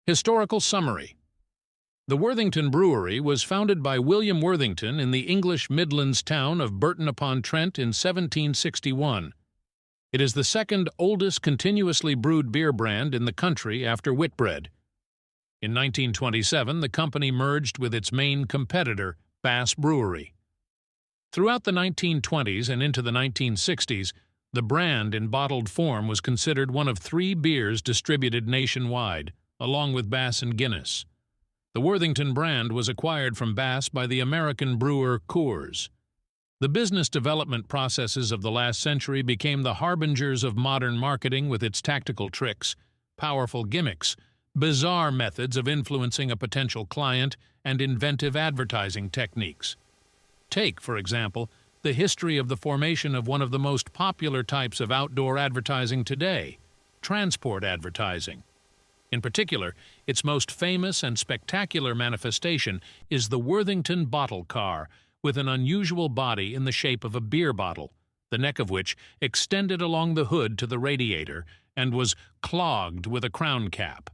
Historical summary. The Worthington Brewery was founded by William Worthington in the English Midlands town of Burton-upon-Trent in 1761. It is the second oldest continuously brewed beer brand in the country after Whitbread. In 1927, the company merged with its main competitor, Bass Brewery. Throughout the 1920s and into the 1960s, the brand in bottled form was considered one of 3 beers distributed nationwide, along with Bass and Guinness. The Worthington brand was acquired from Bass by the American brewer Coors. The business development processes of the last century became the harbingers of modern marketing with its tactical tricks, powerful gimmicks, bizarre methods of influencing a potential client, and inventive advertising techniques. Take, for example, the history of the formation of one of the most popular types of outdoor advertising today, transport advertising. In particular, its most famous and spectacular manifestation is the Worthington bottle car, with an unusual body in the shape of a beer bottle, the neck of which extended along the hood to the radiator and was clogged with a crown cap.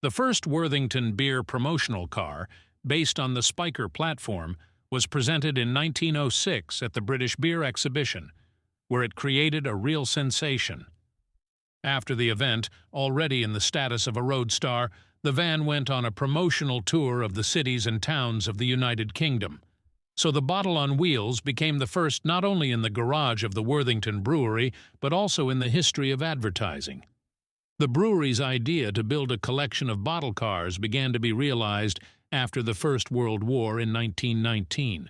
The first Worthington beer promotional car, based on the Spiker platform, was presented in 1906 at the British Beer Exhibition, where it created a real sensation. After the event, already in the status of a road star, the van went on a promotional tour of the cities and towns of the United Kingdom. So the bottle on wheels became the first not only in the garage of the Worthington Brewery, but also in the history of advertising. The brewery's idea to build a collection of bottle cars began to be realized after the First World War in 1919.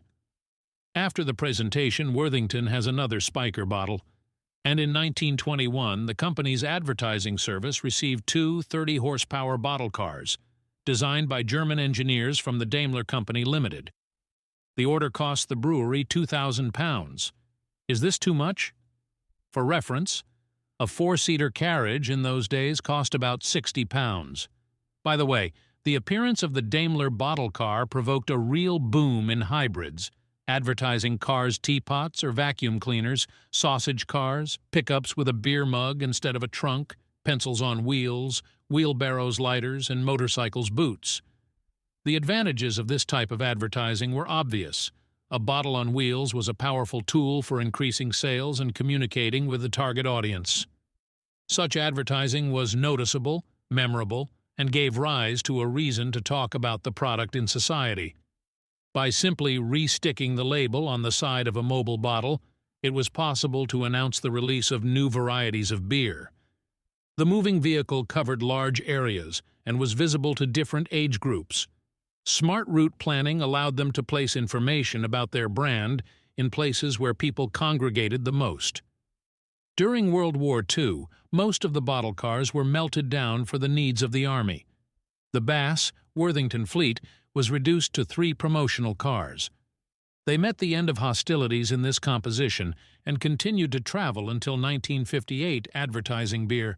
After the presentation, Worthington has another Spiker bottle, and in 1921 the company's advertising service received 2 30-horsepower bottle cars, designed by German engineers from the Daimler Company Limited. The order cost the brewery £2,000. Is this too much? For reference, a 4-seater carriage in those days cost about £60. By the way, the appearance of the Daimler bottle car provoked a real boom in hybrids, advertising cars' teapots or vacuum cleaners, sausage cars, pickups with a beer mug instead of a trunk, pencils on wheels, wheelbarrows lighters, and motorcycles boots. The advantages of this type of advertising were obvious. A bottle on wheels was a powerful tool for increasing sales and communicating with the target audience. Such advertising was noticeable, memorable, and gave rise to a reason to talk about the product in society. By simply re-sticking the label on the side of a mobile bottle, it was possible to announce the release of new varieties of beer. The moving vehicle covered large areas and was visible to different age groups. Smart route planning allowed them to place information about their brand in places where people congregated the most. During World War II, most of the bottle cars were melted down for the needs of the Army. The Bass-Worthington fleet was reduced to 3 promotional cars. They met the end of hostilities in this composition and continued to travel until 1958 advertising beer.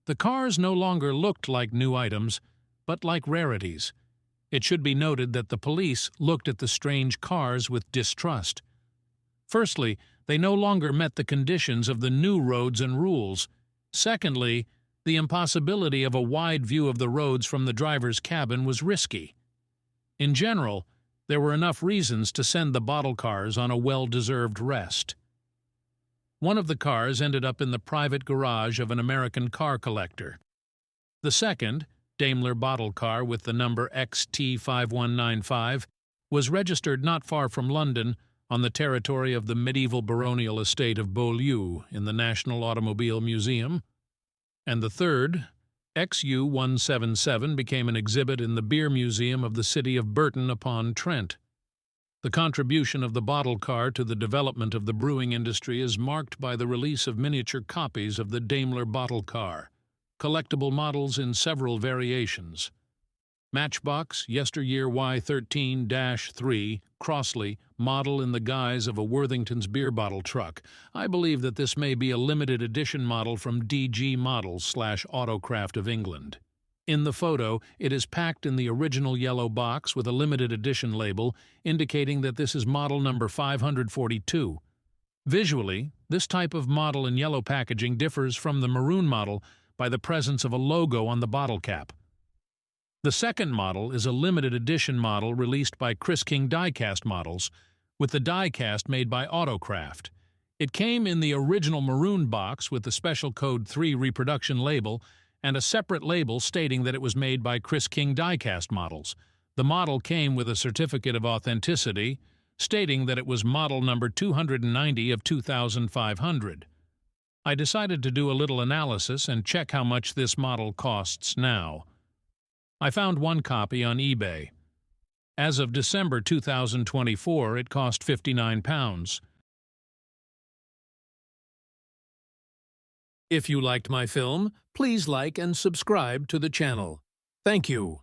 The cars no longer looked like new items, but like rarities. It should be noted that the police looked at the strange cars with distrust. Firstly, they no longer met the conditions of the new roads and rules. Secondly, the impossibility of a wide view of the roads from the driver's cabin was risky. In general, there were enough reasons to send the bottle cars on a well-deserved rest. One of the cars ended up in the private garage of an American car collector. The second, Daimler bottle car with the number XT5195, was registered not far from London on the territory of the medieval baronial estate of Beaulieu in the National Automobile Museum. And the third, XU177, became an exhibit in the Beer Museum of the city of Burton-upon-Trent. The contribution of the bottle car to the development of the brewing industry is marked by the release of miniature copies of the Daimler bottle car, collectible models in several variations. Matchbox, yesteryear Y13-3, Crossley, model in the guise of a Worthington's beer bottle truck. I believe that this may be a limited edition model from DG Models/Autocraft of England. In the photo, it is packed in the original yellow box with a limited edition label indicating that this is model number 542. Visually, this type of model in yellow packaging differs from the maroon model by the presence of a logo on the bottle cap. The second model is a limited edition model released by Chris King Diecast Models, with the die-cast made by Autocraft. It came in the original maroon box with the special Code 3 reproduction label and a separate label stating that it was made by Chris King Diecast Models. The model came with a certificate of authenticity, stating that it was model number 290 of 2500. I decided to do a little analysis and check how much this model costs now. I found one copy on eBay. As of December 2024, it cost £59. If you liked my film, please like and subscribe to the channel. Thank you.